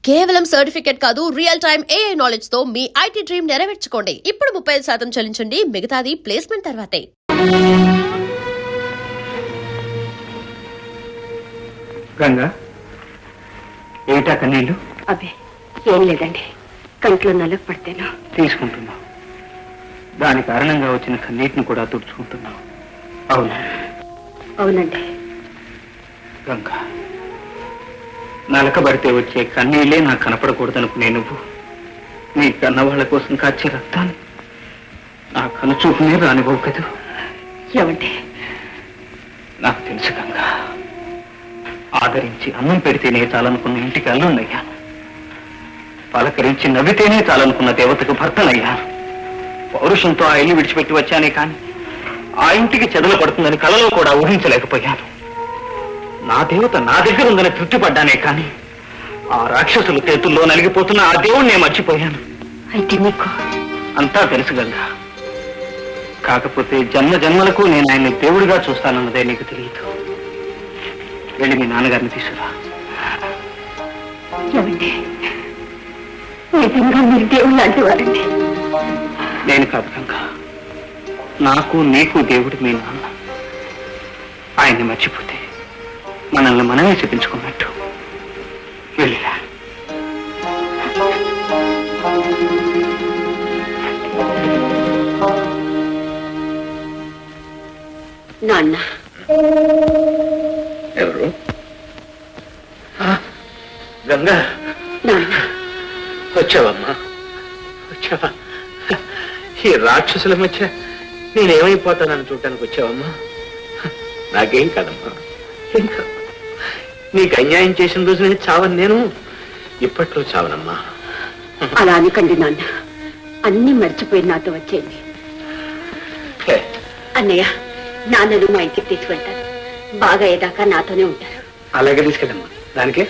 కేవలం సర్టిఫికెట్ కాదు, real time AI knowledge తో మీ IT డ్రీమ్ నెరవేర్చుకోండి. ఇప్పుడు 35% చెల్లించండి, మిగతాది ప్లేస్మెంట్ తర్వాతే. గంగా, ఏమిటా కన్నీళ్ళు? అబ్బే ఏం లేదండి, కంట్లో నలుగు పడితేను. తీసుకుంటున్నావు, దాని కారణంగా వచ్చిన కన్నీటిని కూడా తుడుచుకుంటున్నావు. అవునా? అవునండి. గంగా, నలకబడితే వచ్చే కన్నీళ్ళే నాకు కనపడకూడదనుకునే నువ్వు నీ కన్నవాళ్ల కోసం కాచే రక్తాన్ని నా కనుచూపునే రానివ్వవు కదూ. ఏమండి? నాకు తెలుసు గంగా, ఆదరించి అన్నం పెడితేనే చాలనుకున్న ఇంటికి అల్లుండయ్యాను, పలకరించి నవ్వితేనే చాలనుకున్న దేవతకు భర్తనయ్యాను. పౌరుషంతో ఆ ఇల్లు విడిచిపెట్టి వచ్చానే కానీ ఆ ఇంటికి చెదలు పడుతుందని కలలో కూడా ఊహించలేకపోయాను. నా దేవత నా దగ్గర ఉందని తృప్తిపడ్డానే కానీ ఆ రాక్షసుల చేతుల్లో నలిగిపోతున్న ఆ దేవుణ్ణే మర్చిపోయాను. అయితే మీకు అంతా తెలుసు గంగా, కాకపోతే జన్మ జన్మలకు నేను ఆయన్ని దేవుడిగా చూస్తానన్నదే నీకు తెలియదు. వెళ్ళి మీ నాన్నగారిని తీసుకురా. ఏమండి, నిజంగా మీరు దేవుళ్ళు అంటువారండి? నేను కాదు గంగా, నాకు నీకు దేవుడు మీ నాన్న. ఆయన్ని మర్చిపోతే మనల్ని మనమే చెప్పించుకున్నట్టు. వెళ్ళిరా. నాన్న. ఎవరు? గంగా, నాన్న వచ్చావమ్మా, వచ్చావా? ఈ రాక్షసుల మధ్య నేనేమైపోతానని చూడటానికి వచ్చావమ్మా? నాకేం కాదమ్మా, ఏం కాదు. నీకు అన్యాయం చేసిన రోజు నేను చావను, నేను ఇప్పట్లో చావనమ్మా. అలా అనకండి నాన్న, అన్ని మర్చిపోయి నాతో వచ్చేయండి. అన్నయ్య, నాన్నను మా ఇంటికి తీసుకెళ్తాను, బాగా అయ్యేదాకా నాతోనే ఉంటారు. అలాగే తీసుకెళ్ళమ్మా. దానికే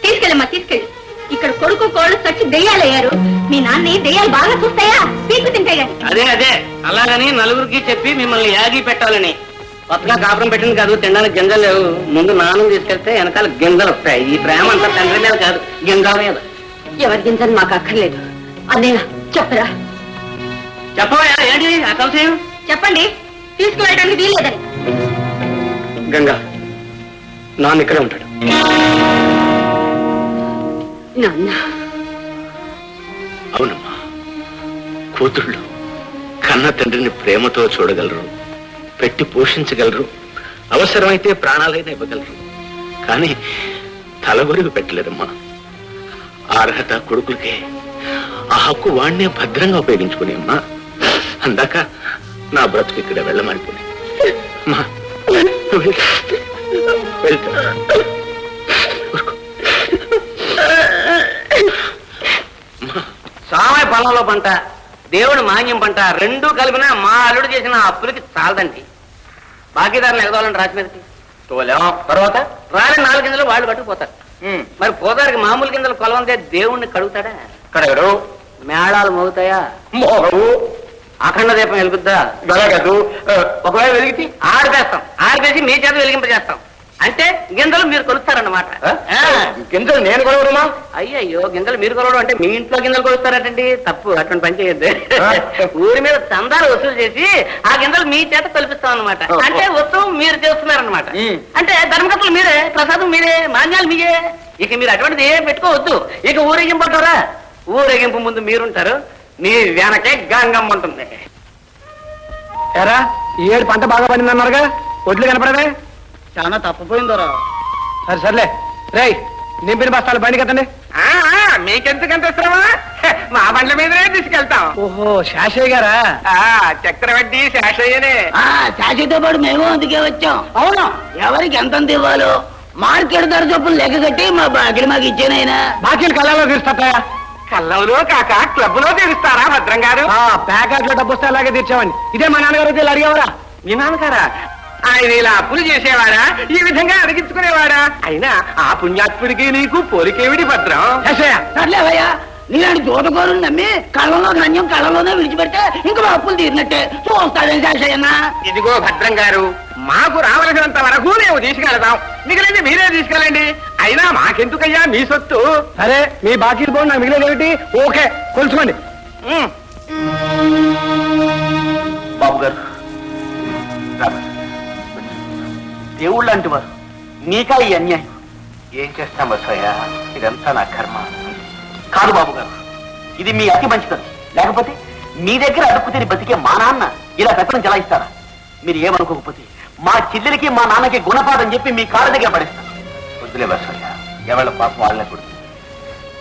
తీసుకెళ్ళమ్మా, తీసుకెళ్ళి. ఇక్కడ కొడుకు కోళ్ళు చచ్చి దెయ్యాలయ్యారు. మీ నాన్న దెయ్యాలు బాగా చూస్తాయా, పీకు తింటాయి. అదే అదే అలాగని నలుగురికి చెప్పి మిమ్మల్ని యాగి పెట్టాలని. కొత్తగా కాపురం పెట్టింది కాదు, తినడానికి గింజలు లేవు. ముందు నాన్న తీసుకెళ్తే వెనకాల గింజలు వస్తాయి. ఈ ప్రేమ అంతా తండ్రి మీద కాదు, గింజల మీద. ఎవరి గింజలు మాకు అక్కర్లేదు. అన్నయ్య చెప్పరా? చెప్పవా ఏంటి ఆ కలసేం? చెప్పండి, తీసుకువెళ్ళడానికి వీల్లేదని. గంగా, నాన్న ఇక్కడే ఉంటాడు. నాన్న. అవునమ్మా, కూతుళ్ళు కన్న తండ్రిని ప్రేమతో చూడగలరు, పెట్టి పోషించగలరు, అవసరమైతే ప్రాణాలైనా ఇవ్వగలరు. కానీ తలగొరుగు పెట్టలేదమ్మా. ఆ అర్హత కొడుకులకే, ఆ హక్కు వాణ్ణే భద్రంగా ఉపయోగించుకునే అమ్మా. అందాక నా బ్రతుకు ఇక్కడ వెళ్ళమనిపోయి సామయ్య పొలంలో పంట, దేవుడు మాన్యం పంట రెండూ కలిపినా మా అల్లుడు చేసిన అప్పులకి చాలదండి. బాకీదారులు ఎగదోవాలని రాసి మీదకి తోలేం. తర్వాత రాని 4 గింజలు వాళ్ళు పట్టుకుపోతారు. మరి పోతారికి మామూలు గింజలు కొలవంతే దేవుణ్ణి కడుగుతాడా? కడగడు. మేళాలు మోగుతాయా? మోగవు. అఖండ దీపం వెలుగుద్దా? వెలగదు. ఒకవేళ వెలిగితే ఆరిపేస్తాం, ఆరిపేసి మీ చేత వెలిగింపజేస్తాం. అంటే గింజలు మీరు కొలుస్తారన్నమాట. గింజలు నేను కొలవడమా? అయ్యయ్యో, గింజలు మీరు కొలవడం అంటే మీ ఇంట్లో గింజలు కొలుస్తారటండి. తప్పు, అటువంటి పని చేయొద్దు. ఊరి మీద చందాలు వసూలు చేసి ఆ గింజలు మీ చేత కల్పిస్తాం అనమాట. అంటే ఉత్సవం మీరు చేస్తున్నారనమాట. అంటే ధర్మకర్తలు మీరే, ప్రసాదం మీరే, మాన్యాలు మీరే. ఇక మీరు అటువంటిది ఏం పెట్టుకోవద్దు. ఇక ఊరేగింపు అంటారా? ఊరేగింపు ముందు మీరుంటారు, మీ వెనకే గంగమ్మ ఉంటుంది. ఎరా, ఈ ఏడు పంట బాగా పండిందన్నారుగా, ఒడ్లు కనపడవే? చాలా తప్పిపోయిందోరా. సరే సర్లే, రేయ్ నింపిన బస్తాలు బండి కట్టండి. మీకెందుకంత శ్రమ? మా బండ్ల మీదనే తీసుకెళ్తాం. ఓహో, శాషయ్య గారా? చక్రవడ్డీ శాషయ్యనే. శాషతో పాటు మేము అందుకే వచ్చాం. అవును, ఎవరికి ఎంత ఇవ్వాలో మార్కెట్ ధర చొప్పులు లెక్క కట్టి మా బాకీలు మాకు ఇచ్చానైనా. బాకీలు కళ్ళలో తీరుస్తాయా? కళ్ళంలో కాక క్లబ్ లో తీరుస్తారా భద్రం గారు? ప్యాకెట్లో డబ్బు వస్తే అలాగే తీర్చామని. ఇదే మా నాన్నగారు అడిగేవారా? మీ నాన్నగారా? ఆయన ఇలా అప్పులు చేసేవాడా? ఈ విధంగా అడిగించుకునేవాడా? అయినా ఆ పుణ్యాత్ముడికి నీకు పోలికేమిటి భద్రం? సర్లేవయ్యా, నీలాంటి దూతకోరుని నమ్మి కళ్ళలో ధాన్యం కళ్ళలోనే విడిచిపెడితే ఇంకా మా అప్పులు తీరినట్టే. చూస్తాడే శాషయ్యన్న. ఇదిగో భద్రం గారు, మాకు రావలసినంత వరకు మేము తీసుకెళ్తాం, మిగిలింది మీరే తీసుకెళ్ళండి. అయినా మాకెందుకయ్యా మీ సొత్తు. సరే మీ బాకీ పోండి, నాకు మిగిలేదు ఏమిటి? ఓకే కొలుసుకోండి. బాబు గారు దేవుళ్ళు లాంటి వారు, మీకా ఈ అన్యాయం. ఏం చేస్తాం బసయ్య, ఇదంతా నా కర్మ. కాదు బాబు గారు, ఇది మీ అతి మంచితనం. లేకపోతే మీ దగ్గర అడుక్కు తిని బతికే మా నాన్న ఇలా పెత్తనం చెలాయిస్తారా? మీరు ఏమనుకోకపోతే మా చెల్లెలకి మా నాన్నకి గుణపాఠం చెప్పి మీ కాళ్ళ దగ్గర పడేస్తాను. వద్దులే బసయ్య, ఎవరి పాపం వాళ్ళనే కొడుతుంది.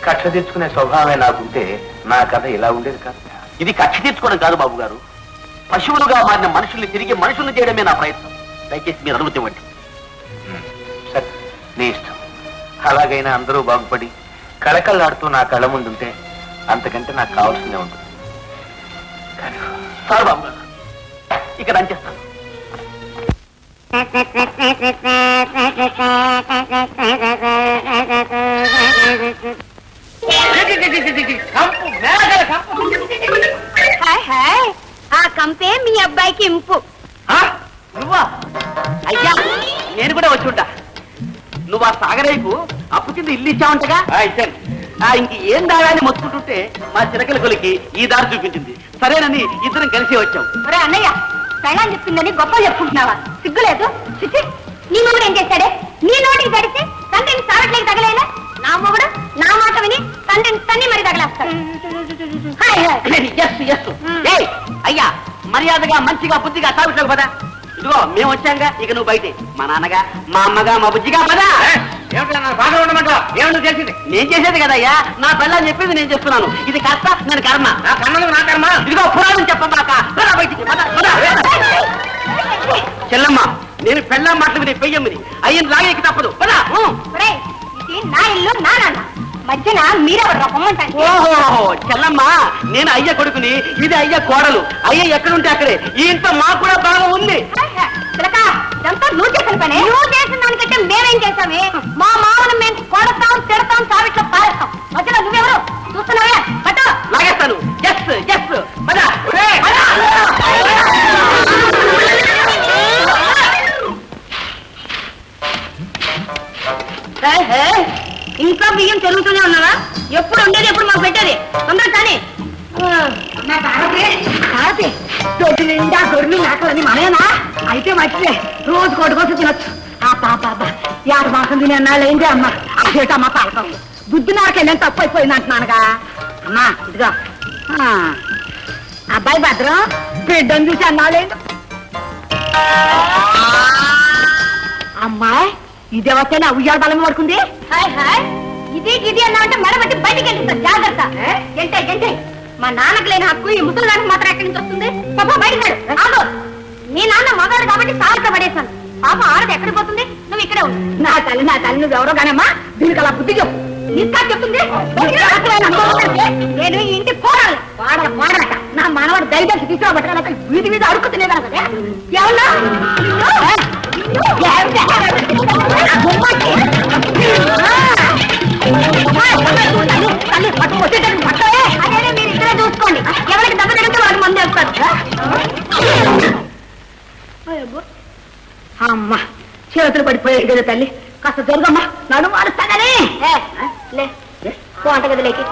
కక్ష తెచ్చుకునే స్వభావమే నాకుంటే నా కథ ఇలా ఉండేది కాదు. ఇది కక్ష తెచ్చుకోవడం కాదు బాబు గారు, పశువులుగా మారిన మనుషుల్ని తిరిగి మనుషుల్ని చేయడమే నా ప్రయత్నం. దయచేసి మీరు అనుమతి ఇవ్వండి. సరే నీ ఇష్టం. అలాగైనా అందరూ బాగుపడి కళకళలాడుతూ నా కళ్ళ ముందుంటే అంతకంటే నాకు కావాల్సిందే ఉంటుంది. సార్ బాబు గారు, ఇక్కడ అంచేస్తాను. ఆ కంపే మీ అబ్బాయికి ఇంపు. నువ్వా? అయ్యా నేను కూడా వచ్చి ఉంటా. నువ్వు ఆ సాగరేకు అప్పు కింద ఇల్లు ఇచ్చావంటగా? ఇచ్చాను. ఇంక ఏం దాగాని మొత్తుకుంటుంటే మా చిరకల కొలికి ఈ దారి చూపించింది. సరేనని ఇద్దరం కలిసి వచ్చాం. ఒరే అన్నయ్య, పెళ్ళని చెప్పిందని గొప్ప చెప్పుకుంటున్నావా? సిగ్గులేదు? చిచ్చి, నీ మొగుడు ఏం చేశాడే? నీ నోటికి తడిసి తండ్రిని సారట్లేకి తగలేనా? నా మొగుడు నా మాట విని తండ్రిని తన్ని మరి తగలేస్తాడు. అయ్యా మర్యాదగా మంచిగా బుద్ధిగా సాగుతావు పదా. ఇదిగో మేము వచ్చాంగా, ఇక నువ్వు బయటే. మా నాన్నగా మా అమ్మగా మా బుజ్జిగా పదా. బాగా ఉండమంటావు? ఏమన్నా చేసింది? నేను చేసేది కదయ్యా, నా పిల్లని చెప్పింది నేను చెప్తున్నాను. ఇది కర్త, నేను కర్మ. నా కన్నలు నా కర్మ. ఇదిగో పురాణం చెప్పమాక బయటికి. చెల్లమ్మ, నేను పెళ్ళం మాటలు విని పెయ్యమ్మని అయ్యని లాగేకి తప్పదు. పదా. ఇది నా ఇల్లు, నా నాన్న మధ్యన మీరెవరు పొమ్మంటే? ఓహో చెల్లమ్మ, నేను అయ్య కొడుకుని, ఇది అయ్య కోడలు. అయ్య ఎక్కడుంటే అక్కడే. ఈ ఇంట్లో మాకు కూడా బాగా ఉంది. ఇదంతా నువ్వు చేసిన పని. నువ్వు చేసిన దానికంటే మేమేం చేస్తామే? మా మామను మేము కొడతాం, తిడతాం, సావిట్లో పారేస్తాం. మధ్యలో నువ్వెవరు చూస్తున్నావే? పట్టు లాగేస్తాను. జస్ట్ జస్ట్ పదా. ఇంకా బియ్యం జరుగుతూనే ఉన్నావా? ఎప్పుడు ఉండేది, ఎప్పుడు మాకు పెట్టేది? తొందర కానీ తొట్టి నిండా గొర్రెలు మేకలని మనయేనా? అయితే మంచిదే, రోజు కొట్టుకొచ్చి తినొచ్చు. ఆ పాప 6 మాసం తినే అన్నాళ్ళు ఏంటి అమ్మ? అదేటమ్మా పాలకం బుద్ధి నాకెళ్ళని తప్పు అయిపోయింది అంటున్నానుగా. అమ్మా ఇదిగా అబ్బాయి భద్రం బిడ్డను చూసి అన్నాళ్ళేంటి? అమ్మాయి ఇదేవచ్చే ఉయ్యాల బలం పడుకుంది. ఇది ఇది అన్నా అంటే మరబట్టి బయటికి వెళ్తుంది. జాగ్రత్త. గంటే గంటే మా నాన్నకు లేని హక్కు ఈ ముసలి దానికి మాత్రం ఎక్కడి నుంచి వస్తుంది? పాప బయటకు ఆగు. మీ నాన్న మగాడు కాబట్టి సాగుతా పడేశాను. పాప ఆడది ఎక్కడికి పోతుంది? నువ్వు ఇక్కడే ఉండు. నా తల్లి నువ్వు ఎవరో కానమ్మా, దీనికి అలా బుద్ధి చెప్పు. నీకా చెప్తుంది నేను ఈ ఇంటి పోరాలి. పాడట నా మనవాడు దయచేసి తీసుకురాబట్టాలి. వీధి మీద అడుక్కు తినేదాను కదా. ఎవరు అదే మీరు ఇక్కడే చూసుకోండి. ఎవరికి దెబ్బ తగిలితే వాడికి మంది వేస్తారు. అమ్మా చేతులు పడిపోయాయి కదా తల్లి. కాస్త జరుగమ్మా, నడుము అరుస్తానని. వంటగదిలోకి.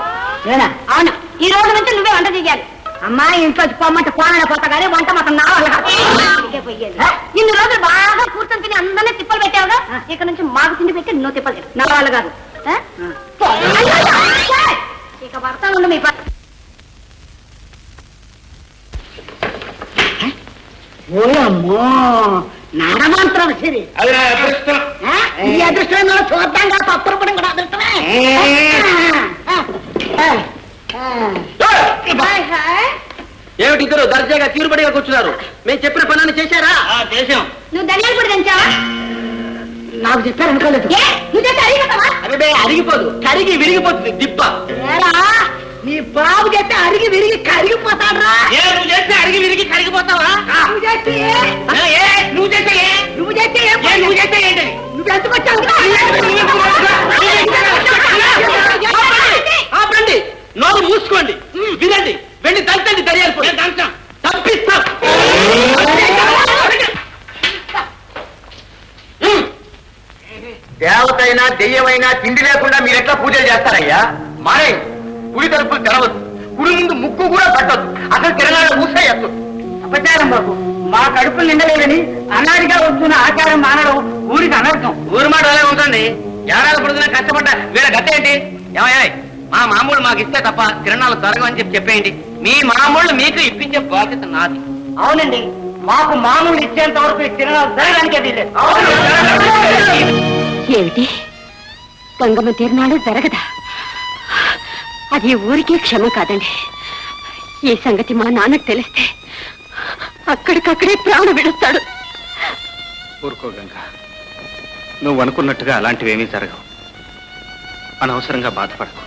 అవును, ఈ రోజు నుంచి నువ్వే వంట చెయ్యాలి. అమ్మా ఇంట్లో పోమంటే పోననే పోతా కానీ వంట మాత్రం నా వల్ల పోయేది. ఇన్ని రోజులు బాగా కూర్చొని తిని అందరినీ తిప్పలు పెట్టావుగా, ఇక్కడ నుంచి మాకు తిండి పెట్టి నువ్వు తిప్పలు పెట్టు. నా వాళ్ళు కాదు. ఇక భర్త ఉండు మీ ఓయమ్మో నడమంత్రం సరి. ఈ అదృష్టం చూద్దాం పప్పులు కూడా కూడా అదృష్టమే. ఏమిటి ఇద్దరు దర్జాగా తీరుబడిగా కూర్చున్నారు? మేము చెప్పిన పనులను చేశారా? చేశాం. నువ్వు ధనియాలు కూడా తెంచావా? నాకు చెప్పారు అనుకోలేదు. అదే అరిగిపోదు, కరిగి విరిగిపోతుంది దిబ్బ. నీ బాబు చేస్తే అరిగి విరిగి కరిగిపోతాడ్రా. నువ్వు చేస్తే అరిగి విరిగి కరిగిపోతావా? నువ్వు చేస్తే నువ్వు చేస్తే నువ్వు చేస్తే నువ్వు చేస్తే ఏంటి? నువ్వు ఎందుకు వచ్చావు? ఆపండి, నోరు మూసుకోండి, వినండి. వెళ్ళి దంచండి, దర్యాలు తప్పిస్తాం. ఏమైనా తిండి లేకుండా మీరు ఎట్లా పూజలు చేస్తారయ్యా? మానే గుడి తలుపులు తెరవద్దు, గుడి ముందు ముక్కు కూడా పట్టద్దు, అసలు తిరణాలు మూసేయద్దు. అపచారం బాబు, మా కడుపులు నిండలేదని అనాదిగా వస్తున్న ఆచారం మానడం ఊరికి అనర్థం. ఊరి మాట అలా ఉంటుంది. ఏడాది పొడుగునా కష్టపడ్డా వీళ్ళ గత ఏంటి? ఏమయ్యా మా మామూలు మాకు ఇస్తే తప్ప తిరణాలు జరగవని చెప్పేయండి. మీ మామూళ్ళు మీకు ఇప్పించే బాధ్యత నాది. అవునండి, మాకు మామూలు ఇచ్చేంత వరకు ఈ తిరణాలు జరగడానికే వీల్లేదు. ఏమిటి గంగమ్మ తిరునాడు జరగదా? అది ఊరికే క్షమ కాదండి. ఈ సంగతి మా నాన్నకు తెలిస్తే అక్కడికక్కడే ప్రాణం విడుస్తాడు. ఊరుకో గంగా, నువ్వు అనుకున్నట్టుగా అలాంటివేమీ జరగవు. అనవసరంగా బాధపడకు.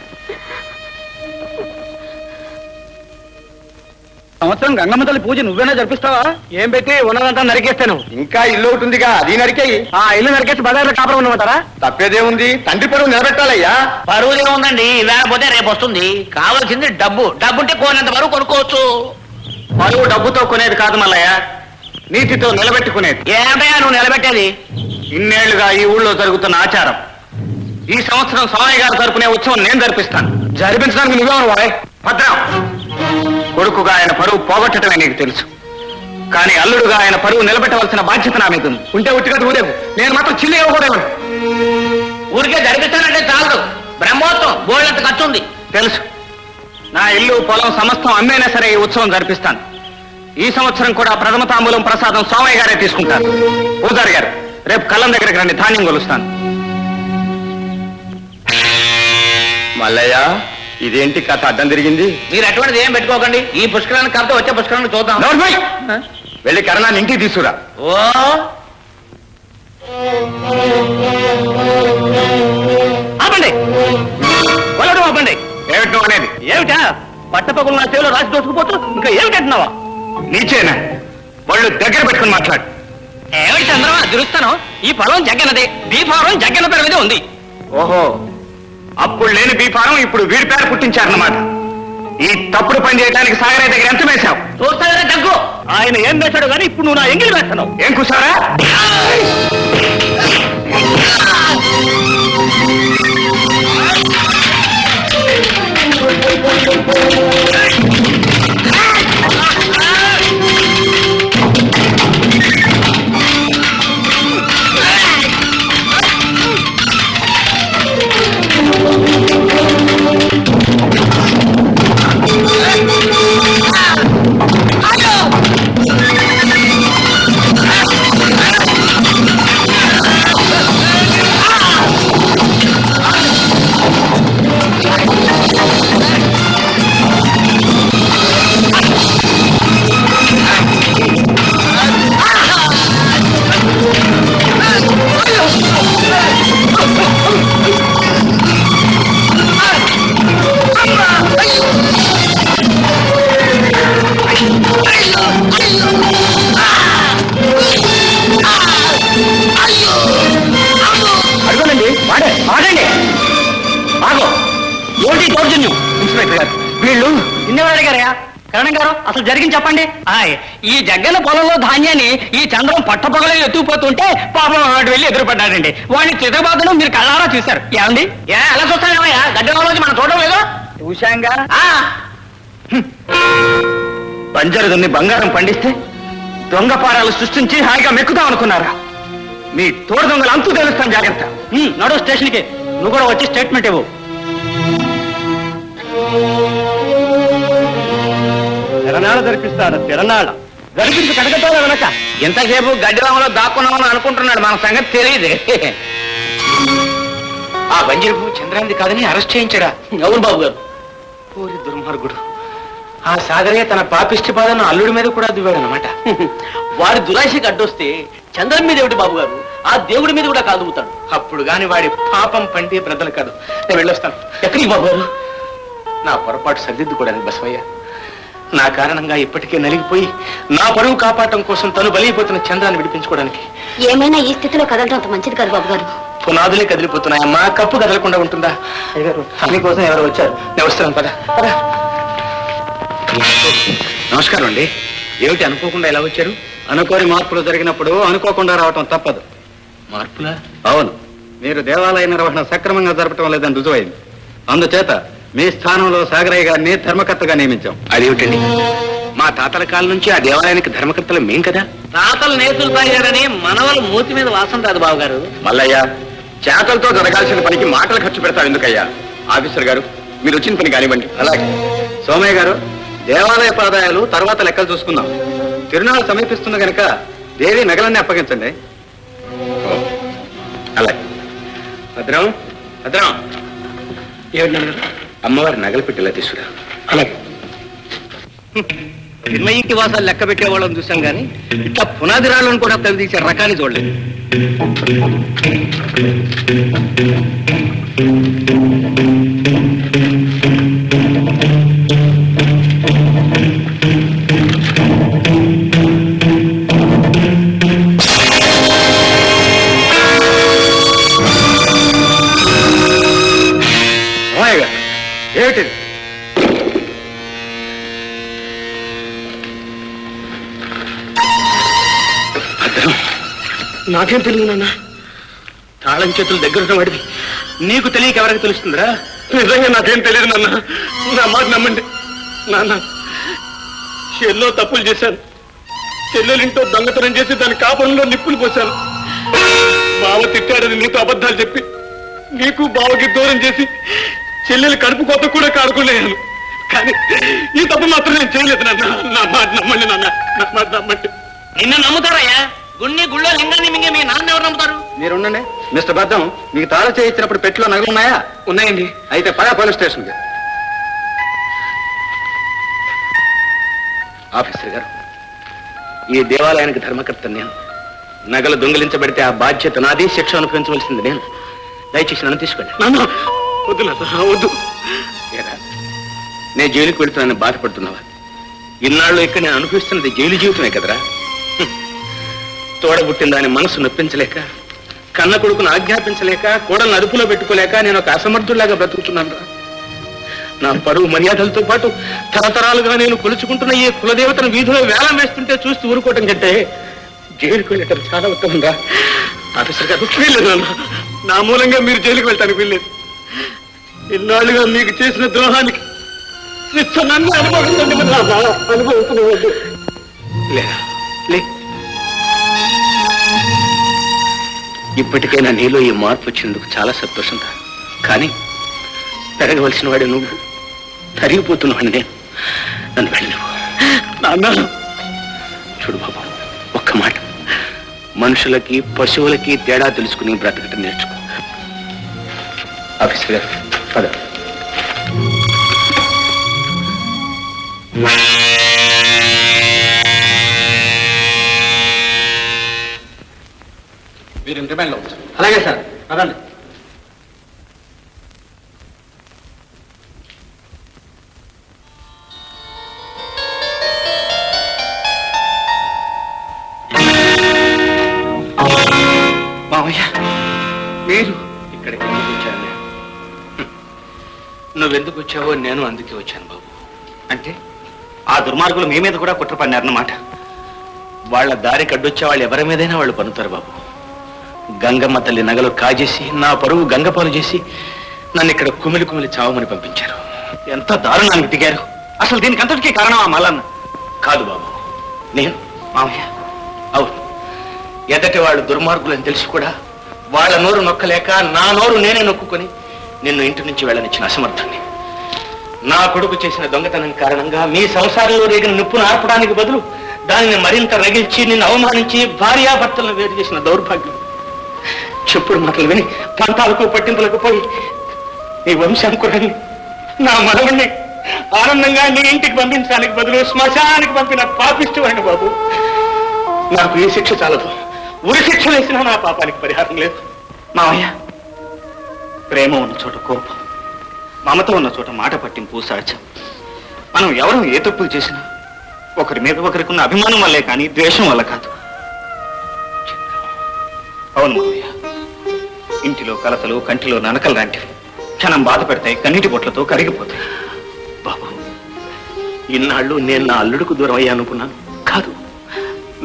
సంవత్సరం గంగమ్మ తల్లి పూజ నువ్వేనా జరిపిస్తావా? ఏం పెట్టి ఉన్నదంతా నరికేస్తాను. ఇంకా ఇల్లు అవుతుందిగా, అది నరికేయి. ఆ ఇల్లు నరికేసి బజార్లో కాపురం ఉండమంటారా? తప్పేదేముంది, తండ్రి పరువు నిలబెట్టాలయ్యా. పరువుదే ఉందండి, లేకపోతే రేపు వస్తుంది. కావాల్సింది డబ్బు. డబ్బుంటే కోనంత వరకు కొనుక్కోవచ్చు. పరువు డబ్బుతో కొనేది కాదు మల్లయ్య, నీతితో నిలబెట్టుకునేది. ఏమయ్యా నువ్వు నిలబెట్టేది? ఇన్నేళ్లుగా ఈ ఊళ్ళో జరుగుతున్న ఆచారం. ఈ సంవత్సరం స్వామి గారు జరుపునే ఉత్సవం నేను జరిపిస్తాను. జరిపించడానికి నువ్వేమను వాయ్? భద్రం, కొడుకుగా ఆయన పరువు పోగొట్టడమే నీకు తెలుసు, కానీ అల్లుడుగా ఆయన పరువు నిలబెట్టవలసిన బాధ్యత నా మీద ఉంది. ఉంటే ఉట్టిగా ఊరేవు, నేను మాత్రం చిల్లి ఇవ్వకూడదు. ఊరికే జరిపిస్తానంటే చాలదు, బ్రహ్మోత్సవం బోళ్ళంత ఖర్చు ఉంది. తెలుసు, నా ఇల్లు పొలం సమస్తం అమ్మేనా సరే ఈ ఉత్సవం జరిపిస్తాను. ఈ సంవత్సరం కూడా ప్రథమ తాంబూలం ప్రసాదం సోమయ్య గారే తీసుకుంటారు. పూజారి గారు, రేపు కళ్ళం దగ్గరికి రండి, ధాన్యం కొలుస్తాను. మల్లయ్య, ఇదేంటి కథ అడ్డం తిరిగింది? మీరు అటువంటిది ఏం పెట్టుకోకండి. ఈ పుష్కరానికి కాకపోతే వచ్చే పుష్కరాన్ని చూద్దాం. నోర్మై! వెళ్ళి కరణాన్ని ఇంటికి తీసుకురా. ఓ ఆపండి, వలడం ఆపండి. ఏమిటో అనేది? ఏమిటా పట్టపగులు నా సేవలో రాసి దోసుకుపోతూ ఇంకా ఏమిటంటున్నావా? నీచేనా? వాళ్ళు దగ్గర పెట్టుకుని మాట్లాడు. ఏమిటి చంద్రమా దురుస్తాను? ఈ పొలం జగ్గనదే, బీఫారం జగ్గన పేరు మీదే ఉంది. ఓహో, అప్పుడు లేని బీఫారం ఇప్పుడు వీడి పేరు పుట్టించారన్నమాట. ఈ తప్పుడు పని చేయడానికి సాగరయ్య దగ్గర ఎంత వేశావు? చూస్తానే తగ్గు. ఆయన ఏం వేశాడు కానీ ఇప్పుడు నువ్వు నా ఎంగిలి వేస్తున్నావు. ఏం కూసారా? అడుగునండి, వాడండి. ఆగో, ఏంటి దౌర్జన్యం? ఇన్స్పెక్టర్ గారు, వీళ్ళు నిన్నెవరు అడిగారయ్యా? కరణం గారు, అసలు జరిగింది చెప్పండి. ఈ జగ్గన పొలంలో ధాన్యాన్ని ఈ చంద్రం పట్టపగలే ఎత్తుకుపోతుంటే పాపం వాడు వెళ్ళి ఎదురుపడ్డాడండి. వాడిని చితబాధను మీరు కళ్ళారా చూశారు. ఏమండి? ఎలా చూస్తానేమయ్యా? గడ్డలోంచి మనం చూడడం లేదు. చూశాంగా. బంజరు దున్ని బంగారం పండిస్తే దొంగ పారాలు సృష్టించి హాయిగా మెక్కుదాం అనుకున్నారా? మీ తోడు దొంగలు అంతు తెలుస్తాను, జాగ్రత్త. నడు స్టేషన్కి, నువ్వు కూడా వచ్చి స్టేట్మెంట్ ఇవ్వు. తిరణాళ జరిపిస్తారు. తిరణాళ జరిపించి కడగట్టాల వెనక ఇంతసేపు గడ్డివామలో దాక్కున్నామని అనుకుంటున్నాడు, మన సంగతి తెలియదు. ఆ బంజరు చంద్రాంది కాదని అరెస్ట్ చేయించడా? అవును బాబు గారు. ఊరి దుర్మార్గుడు. ఆ సాగరే తన పాపిష్టి బాధను అల్లుడి మీద కూడా దువ్వాడనమాట. వాడి దురాశకి అడ్డొస్తే చంద్రం మీద ఏమిటి బాబు గారు, ఆ దేవుడి మీద కూడా కాదుగుతాడు. అప్పుడు గాని వాడి పాపం పండి బ్రదలు కాదు. నేను వెళ్ళొస్తాను. ఎక్కడికి బాబు గారు? నా పొరపాటు సర్దిద్దుకోవడానికి బసవయ్య. నా కారణంగా ఇప్పటికే నలిగిపోయి నా పరువు కాపాడటం కోసం తను బలిపోతున్న చంద్రాన్ని విడిపించుకోవడానికి. ఏమైనా ఈ స్థితిలో కదలడం అంత మంచిది కాదు బాబు గారు. పునాదులే కదిలిపోతున్నాయమ్మా, కప్పు కదలకుండా ఉంటుందా? అయ్యగారు, మీకోసం ఎవరు వచ్చారు. నేను వస్తాను, పద పద. నమస్కారం అండి. ఏమిటి అనుకోకుండా ఎలా వచ్చారు? అనుకోని మార్పులు జరిగినప్పుడు అనుకోకుండా రావటం తప్పదు. మార్పులా? అవును, మీరు దేవాలయ నిర్వహణ సక్రమంగా జరపటం లేదని రుజువైంది. అందుచేత మీ స్థానంలో సాగరయ్య గారిని ధర్మకర్తగా నియమించాం. అదేమిటండి, మా తాతల కాలం నుంచి ఆ దేవాలయానికి ధర్మకర్తలు మేం కదా. తాతలు నేతులు తాగారని మనవలు మూతి మీద వాసన రాదు బాబు గారు. మల్లయ్య, చేతలతో జరగాల్సిన పనికి మాటలు ఖర్చు పెడతావు ఎందుకయ్యా? ఆఫీసర్ గారు, మీరు వచ్చిన పని కానివ్వండి. అలాగే సోమయ్య గారు, దేవాలయ ఆదాయాలు తర్వాత లెక్కలు చూసుకుందాం. తిరునాళ్ళు సమీపిస్తుంది కనుక దేవి నగలన్నీ అప్పగించండి. అలాగే. భద్రం, భద్రం, అమ్మవారి నగలు పెట్టేలా తీసుకురా. అలాగే. నిర్మయింటి వాసాలు లెక్క పెట్టే వాళ్ళని చూసాం కానీ ఇట్లా పునాది రాళ్ళను కూడా తవ్వితీసే రకాన్ని చూడలేదు. ఏమిటి నాకేం తెలియదు నాన్న. తాళం చేతులు దగ్గర వాడివి నీకు తెలియక ఎవరికి తెలుస్తుందిరా? నిజంగా నాకేం తెలియదు నాన్న. నా మాట నమ్మండి నాన్న. ఎన్నో తప్పులు చేశాను. చెల్లెలింటో దొంగతనం చేసి దాని కాపురంలో నిప్పులు పోశాను. బావ తిట్టాడని నీతో అబద్ధాలు చెప్పి నీకు బావకి దూరం చేసి చెల్లెలు కడుపు కొత్త కూడా కాడుకునేయాను. కానీ ఈ తప్పు మాత్రం నేను చేయలేదు నాన్న. నా మాట నమ్మండి నాన్న, నా మాట నమ్మండి. నిన్ను నమ్ముతారయ్యా? గుణ్ణి గుళ్ళో లింగాన్ని మింగే మీ నాన్న ఎవరు నమ్ముతారు? మీరుండండి. మిస్టర్ భద్రం, మీకు తాళ చేయించినప్పుడు పెట్టిలో నగలు ఉన్నాయా? ఉన్నాయండి. అయితే పదా పోలీస్ స్టేషన్కి. ఆఫీసర్ గారు, ఈ దేవాలయానికి ధర్మకర్త నేను. నగలు దొంగిలించబడితే ఆ బాధ్యత నాది, శిక్ష అనుభవించవలసింది నేను. దయచేసి నన్ను తీసుకోండి. వద్దు నాన్న, వద్దు. ఏరా, నేను జైలుకి వెళుతున్నానని బాధపడుతున్నావా? ఇన్నాళ్ళు ఇక్కడ నేను అనుభవిస్తున్నది జైలు జీవితమే కదరా. తోడబుట్టిన దాని మనసు నొప్పించలేక, కన్న కొడుకును ఆజ్ఞాపించలేక, కోడలను అదుపులో పెట్టుకోలేక నేను ఒక అసమర్థుల్లాగా బ్రతుకుతున్నాను రా. నా పరువు మర్యాదలతో పాటు తరతరాలుగా నేను కొలుచుకుంటున్న ఈ కులదేవతను వీధిలో వేలం వేస్తుంటే చూస్తూ ఊరుకోవటం కంటే జైలుకి వెళ్ళటం చాలా ఉత్తమం రా. ఆఫీసర్ గారు, వీల్లేదు నాన్న. నా మూలంగా మీరు జైలుకి వెళ్తానికి వీల్లేదు. ఇన్నాళ్ళుగా మీకు చేసిన ద్రోహానికి శిక్ష నన్ను అనుభవించండి నాన్న. అనుభవించనివ్వండి. లేరా, లే. ఇప్పటికైనా నీలో ఈ మార్పు వచ్చినందుకు చాలా సంతోషంగా. కానీ పెరగవలసిన వాడు నువ్వు, తరిగిపోతున్నవాడు నేను. నన్ను వెళ్ళినవు నాన్న. చూడు బాబు, ఒక్క మాట. మనుషులకి పశువులకి తేడా తెలుసుకుని బ్రతకటం నేర్చుకో. ఆఫీసర్ గారు, పద. మీరు రిమాండ్లో ఉంచండి. అలాగే సార్, అదండి. మామయ్య, మీరు ఇక్కడికి ఎందుకు వచ్చాను? నువ్వెందుకు వచ్చావో నేను అందుకే వచ్చాను బాబు. అంటే ఆ దుర్మార్గులు మీ మీద కూడా కుట్ర పన్నారన్నమాట. వాళ్ళ దారికి అడ్డొచ్చే వాళ్ళు ఎవరి మీదైనా వాళ్ళు పన్నుతారు బాబు. గంగమ్మ తల్లి నగలు కాజేసి, నా పరువు గంగపాలు చేసి నన్ను ఇక్కడ కుమిలి కుమిలి చావమని పంపించారు. ఎంత దారుణానికి దిగారు. అసలు దీనికి అంతటికీ కారణం ఆ మల్లన్న. కాదు బాబు, నేను. మామయ్య, అవును, ఎదటి వాళ్ళు దుర్మార్గులని తెలిసి కూడా వాళ్ళ నోరు నొక్కలేక నా నోరు నేనే నొక్కుని నిన్ను ఇంటి నుంచి వెళ్ళనిచ్చిన అసమర్థుని. నా కొడుకు చేసిన దొంగతనం కారణంగా మీ సంసారంలో రేగిన నిప్పును ఆర్పడానికి బదులు దానిని మరింత రగిల్చి నిన్ను అవమానించి భార్యాభర్తలను వేరు చేసిన దౌర్భాగ్యం. చెప్పుడు మాటలు విని పంతాలకు పట్టింపులకు పోయి నీ వంశాంకురాన్ని, నా మనవణ్ణి ఆనందంగా నీ ఇంటికి పంపించడానికి బదులు శ్మశానానికి పంపిన పాపిష్టివాడిని బాబు. నాకు ఈ శిక్ష చాలదు. ఉరి శిక్ష వేసినా నా పాపానికి పరిహారం లేదు. మామయ్య, ప్రేమ ఉన్న చోట కోపం, మమత ఉన్న చోట మాట పట్టింపు సహజం. మనం ఎవరు ఏ తప్పులు చేసినా ఒకరి మీద ఒకరికి ఉన్న అభిమానం వల్లే కానీ ద్వేషం వల్ల కాదు. అవును మామయ్య, ఇంటిలో కలతలు, కంటిలో ననకలు లాంటివి క్షణం బాధ పెడతాయి, కన్నీటి బొట్లతో కరిగిపోతాయి. బాబు, ఇన్నాళ్ళు నేను నా అల్లుడికి దూరం అయ్యా అనుకున్నాను. కాదు,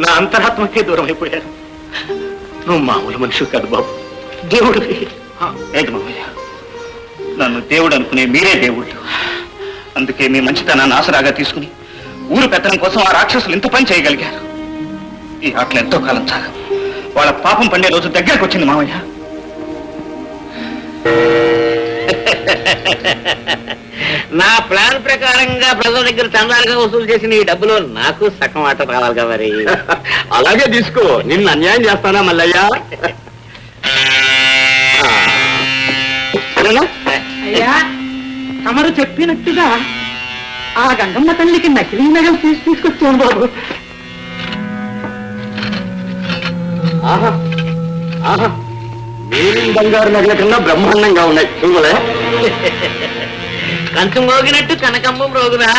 నా అంతరాత్మకే దూరం అయిపోయాను. నువ్వు మామూలు మనిషి కాదు బాబు. దేవుడు ఏంటి మామయ్య, నన్ను దేవుడు అనుకునే మీరే దేవుళ్ళు. అందుకే మీ మంచితనాన్ని ఆసరాగా తీసుకుని ఊరు పెత్తనం కోసం ఆ రాక్షసులు ఇంత పని చేయగలిగారు. ఈ ఆటలు ఎంతో కాలం సాగం. వాళ్ళ పాపం పండే రోజు దగ్గరకు వచ్చింది మామయ్య. నా ప్లాన్ ప్రకారంగా ప్రజల దగ్గర చందాలుగా వసూలు చేసిన ఈ డబ్బులో నాకు సగం ఆట రావాలిగా మరి. అలాగే తీసుకో, నిన్ను అన్యాయం చేస్తానా మల్లయ్య? అయ్యా తమరు చెప్పినట్టుగా ఆ గంగమ్మ తల్లికి నకిలీ నగలు తీసుకొచ్చాను బాబు. ఆహా ఆహా, మేలిం బంగారు నగల కన్నా బ్రహ్మాండంగా ఉన్నాయి చూడలే. కంచం మోగినట్టు కనకంబం రోగునా,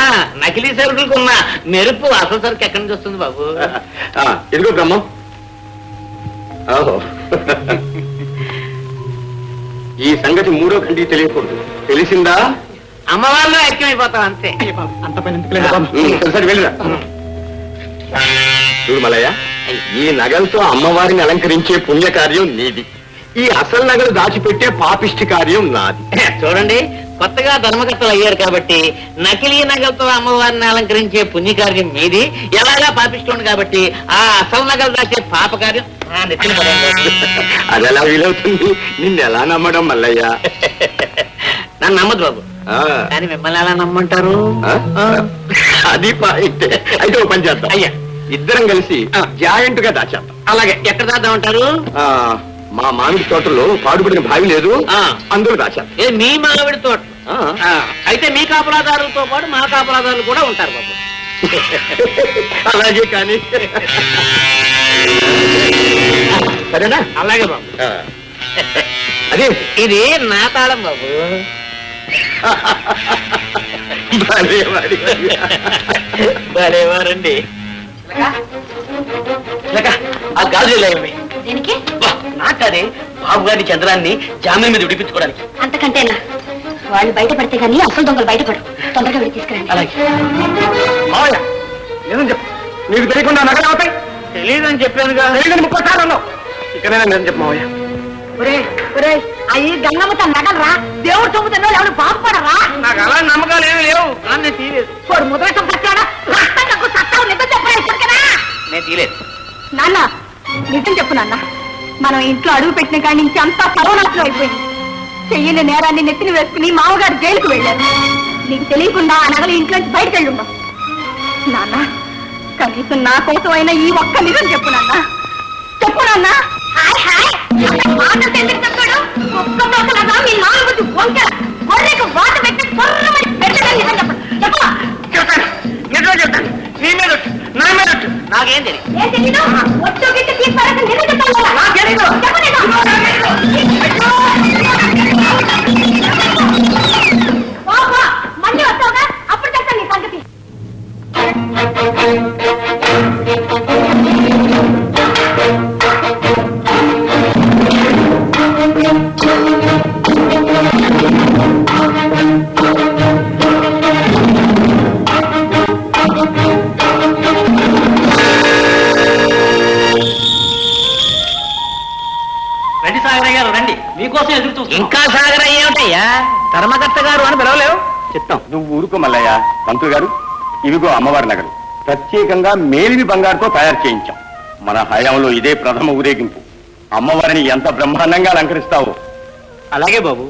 నకిలీ సరుకులుకున్న మెరుపు అసలు సరుకు ఎక్కడి నుంచి వస్తుంది బాబు? ఇదిగో బ్రహ్మం. ఓహో, ఈ సంగతి మూడో కంటికి తెలియకూడదు, తెలిసిందా? అమ్మవాళ్ళు ఐక్యమైపోతాం అంతే. అంత పని ఎందుకు లేదు బాబు. సరే వెళ్ళిరా. చూడు మల్లయ్య, ఈ నగలతో అమ్మవారిని అలంకరించే పుణ్యకార్యం నీది, ఈ అసలు నగలు దాచిపెట్టే పాపిష్టి కార్యం నాది. చూడండి, కొత్తగా ధర్మకర్తలు అయ్యారు కాబట్టి నకిలీ నగలతో అమ్మవారిని అలంకరించే పుణ్యకార్యం మీది, ఎలాగా పాపిస్తుంది కాబట్టి ఆ అసలు నగలు దాచే పాపకార్యం నా నెత్తిన పడింది. అది ఎలా వీలవుతుంది? నిన్ను ఎలా నమ్మడం మల్లయ్య? నన్ను నమ్మదు బాబు, కానీ మిమ్మల్ని ఎలా నమ్మంటారు? అది పాయింట్. అయితే ఓ పని చేద్దాం, అయ్యా ఇద్దరం కలిసి జాయింట్ గా దాచేద్దాం. అలాగే, ఎక్కడ దాద్దామంటారు? మా మామిడి తోటలో పాడుపడిన బావి లేదు, అందులో దాచేద్దాం. ఏ మీ మామిడి తోట? అయితే మీ కాపులాదారులతో పాటు మా కాపులాదారులు కూడా ఉంటారు బాబు. అలాగే కానీ సరేనా? అలాగే బాబు. అదే ఇది నా తాళం బాబు. భలేవారండి. ఆ గాజులేమి దీనికి నాకదే బాబు గారి చంద్రాన్ని జామీన్ మీద విడిపించుకోవడానికి. అంతకంటేనా? వాళ్ళు బయటపడితే కానీ అసలు దొంగలు బయటపడు. తొందరగా వెళ్ళి తీసుకురండి. అలాగే. నిజం చెప్పు, నీకు తెలియకుండా నగలు అవుతాయి? తెలియదని చెప్పానుగా. తెలియదని 30 సార్లు అన్నావు. ఇక్కడైనా నిజం చెప్పు మావయ్య. అయ్యి గంగమ్మ తన నగలరా, దేవుడు చొప్పుతున్నా ఎవరు బాగుపడరా? నాకు అలా నమ్మకాలు ఏమి లేవు. నేను తీయలేదు. ముద్ర చొప్పుతాడా సత్తావు నిజం చెప్పరా? నేను తీయలేదు. నాన్న నిజం చెప్పు నాన్న, మనం ఇంట్లో అడుగు పెట్టిన కాడి నుంచి అంతా సర్వనాశనం అయిపోయింది. చెయ్యని నేరాన్ని నెత్తిని వేసుకుని మామగారు జైలుకు వెళ్ళారు. నీకు తెలియకుండా ఆ నగలు ఇంట్లోంచి బయటకు వెళ్ళున్నాం. నాన్న కనీసం నా కోసం అయినా ఈ ఒక్క నిజం చెప్పు నాన్న, చెప్పు నాన్న. నాకేం తెలియదు. మళ్ళీ వస్తావుగా, అప్పుడు చెప్తాను నీ సంగతి. రండి సాగరయ్య గారు, రండి, మీకోసం ఎదురు చూస్తాం. ఇంకా సాగర్ అయ్యేమిటయ్యా? ధర్మకర్త గారు అని పిలవలేవు? చెప్తాం, నువ్వు ఊరుకో మల్లయ్య. పంతులు గారు, ఇవిగో అమ్మవారి నగలు, ప్రత్యేకంగా మేలిమి బంగారుతో తయారు చేయించాం. మన హయాంలో ఇదే ప్రథమ ఊరేగింపు. అమ్మవారిని ఎంత బ్రహ్మాండంగా అలంకరిస్తావో. అలాగే బాబు.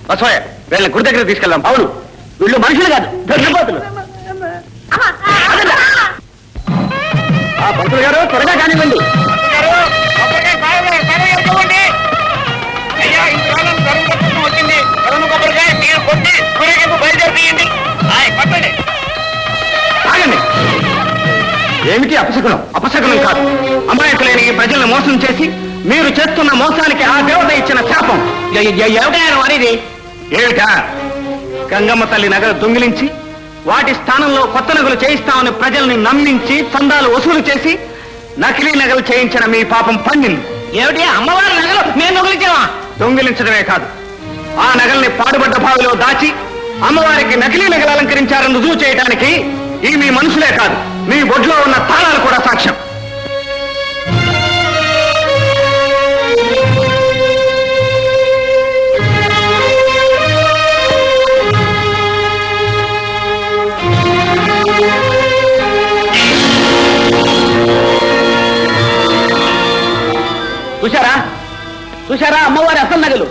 బసవయ్య వీళ్ళని గుడి దగ్గర తీసుకెళ్దాం. అవును, వీళ్ళు మనుషులు కాదు, ధన్యవాదులు. పంతులు గారు త్వరగా కానివ్వండి. ఆగండి. ఏమిటి అపశకునం? అపశకునం కాదు, అమాయకులైన ఈ ప్రజలను మోసం చేసి మీరు చేస్తున్న మోసానికి ఆ దేవత ఇచ్చిన శాపం. అనేది ఏమిటా? గంగమ్మ తల్లి నగలు దొంగిలించి వాటి స్థానంలో కొత్త నగలు చేయిస్తామని ప్రజల్ని నమ్మించి చందాలు వసూలు చేసి నకిలీ నగలు చేయించిన మీ పాపం పండింది. ఏమిటి? అమ్మవారి నగలు మేము దొంగిలించామా? దొంగిలించడమే కాదు, ఆ నగల్ని పాడుబడ్డ బావిలో దాచి అమ్మవారికి నకిలీ నగలు అలంకరించారని రుజువు చేయడానికి ఈ మీ మనుషులే కాదు, మీ ఒడ్లో ఉన్న తాళాలు కూడా సాక్ష్యం. చూశారా అమ్మవారి అసలు నగలు?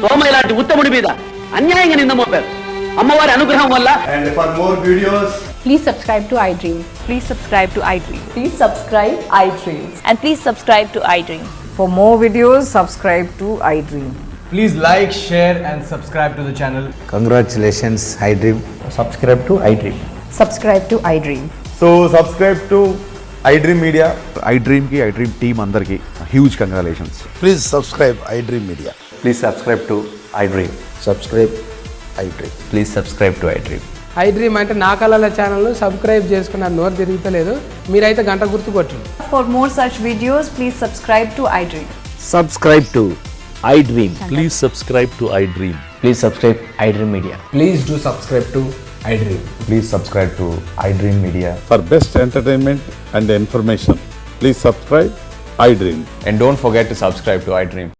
సోమ ఇలాంటి ఉత్తముడి మీద అన్యాయంగా నింద మోపారు. అమ్మవారి అనుగ్రహం వల్ల. And for more videos, please subscribe to iDream. Please subscribe to iDream. Please subscribe iDream. And please subscribe to iDream. For more videos, subscribe to iDream. please like, share and subscribe to the channel. Congratulations, iDream. Subscribe to iDream. Subscribe to iDream. So subscribe to iDream Media. iDream ki iDream team andarki huge congratulations. Please subscribe iDream Media. Please subscribe to iDream. Subscribe iDream. Please subscribe to iDream. iDream అంటే నా కళల ఛానల్ను subscribe చేసుకున్న నోరు తిరుగుతలేదు, మీరైతే గంట గుర్తు కొట్టండి. For more such videos, please subscribe to iDream. Subscribe to iDream. Please subscribe to iDream. Please subscribe iDream Media. Please do subscribe to iDream. Please subscribe to iDream Media. For best entertainment and information, please subscribe iDream. And don't forget to subscribe to iDream.